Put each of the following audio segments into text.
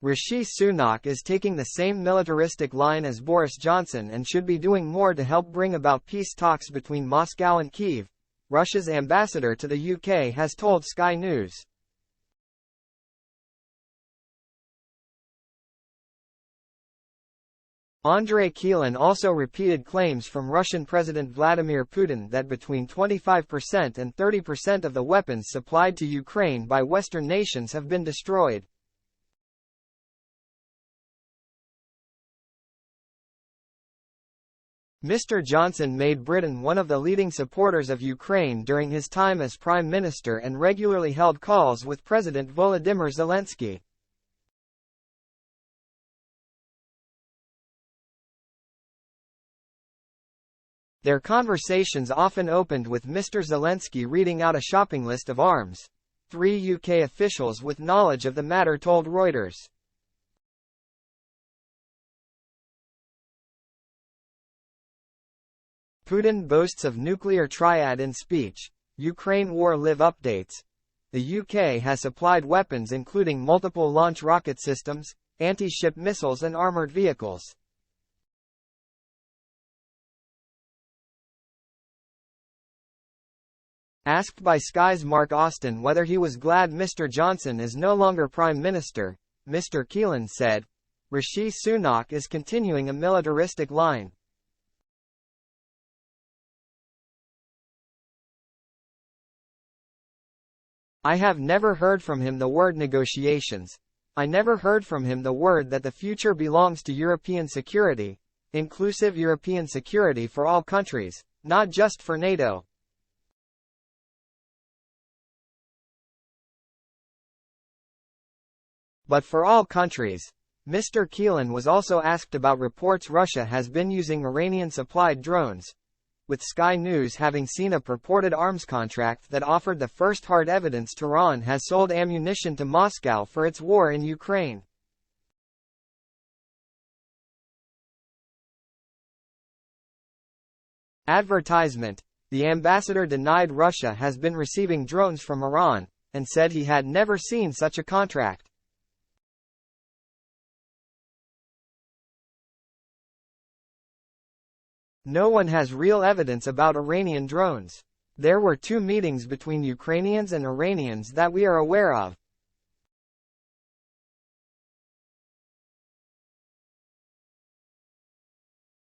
Rishi Sunak is taking the same militaristic line as Boris Johnson and should be doing more to help bring about peace talks between Moscow and Kyiv, Russia's ambassador to the UK has told Sky News. Andrei Kelin also repeated claims from Russian President Vladimir Putin that between 25% and 30% of the weapons supplied to Ukraine by Western nations have been destroyed. Mr. Johnson made Britain one of the leading supporters of Ukraine during his time as Prime Minister and regularly held calls with President Volodymyr Zelensky. Their conversations often opened with Mr. Zelensky reading out a shopping list of arms. 3 UK officials with knowledge of the matter told Reuters. Putin boasts of nuclear triad in speech. Ukraine war live updates. The UK has supplied weapons including multiple launch rocket systems, anti-ship missiles and armoured vehicles. Asked by Sky's Mark Austin whether he was glad Mr. Johnson is no longer Prime Minister, Mr. Kelin said, "Rishi Sunak is continuing a militaristic line. I have never heard from him the word negotiations. I never heard from him the word that the future belongs to European security, inclusive European security for all countries, not just for NATO. But for all countries." Mr. Kelin was also asked about reports Russia has been using Iranian-supplied drones, with Sky News having seen a purported arms contract that offered the first hard evidence Tehran has sold ammunition to Moscow for its war in Ukraine. Advertisement. The ambassador denied Russia has been receiving drones from Iran, and said he had never seen such a contract. No one has real evidence about Iranian drones. There were 2 meetings between Ukrainians and Iranians that we are aware of.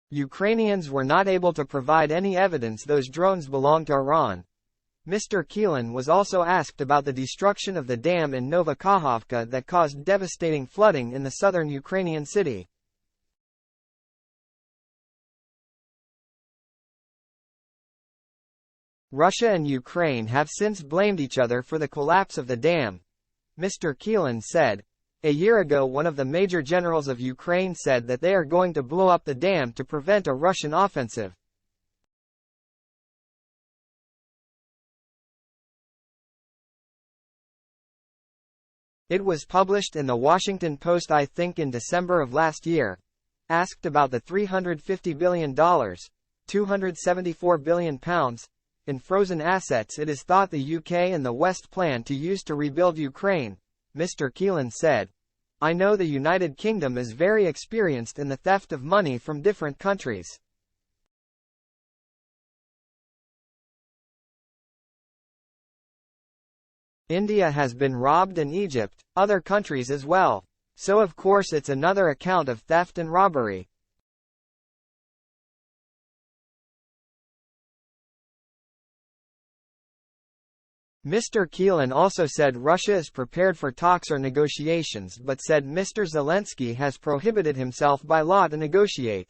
Ukrainians were not able to provide any evidence those drones belong to Iran. Mr. Kelin was also asked about the destruction of the dam in Novokakhovka that caused devastating flooding in the southern Ukrainian city. Russia and Ukraine have since blamed each other for the collapse of the dam. Mr. Kelin said, "A year ago one of the major generals of Ukraine said that they are going to blow up the dam to prevent a Russian offensive. It was published in the Washington Post I think in December of last year." Asked about the $350 billion, £274 billion, in frozen assets it is thought the UK and the West plan to use to rebuild Ukraine, Mr. Kelin said, "I know the United Kingdom is very experienced in the theft of money from different countries. India has been robbed and Egypt, other countries as well. So of course it's another account of theft and robbery." Mr. Kelin also said Russia is prepared for talks or negotiations but said Mr. Zelensky has prohibited himself by law to negotiate.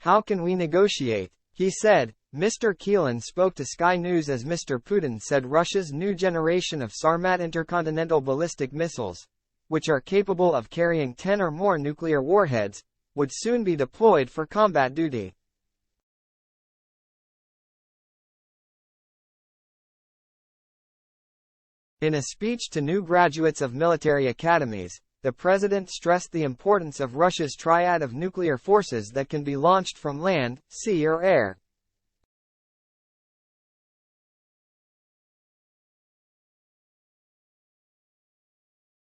"How can we negotiate?" he said. Mr. Kelin spoke to Sky News as Mr. Putin said Russia's new generation of Sarmat intercontinental ballistic missiles, which are capable of carrying 10 or more nuclear warheads, would soon be deployed for combat duty. In a speech to new graduates of military academies, the president stressed the importance of Russia's triad of nuclear forces that can be launched from land, sea or air.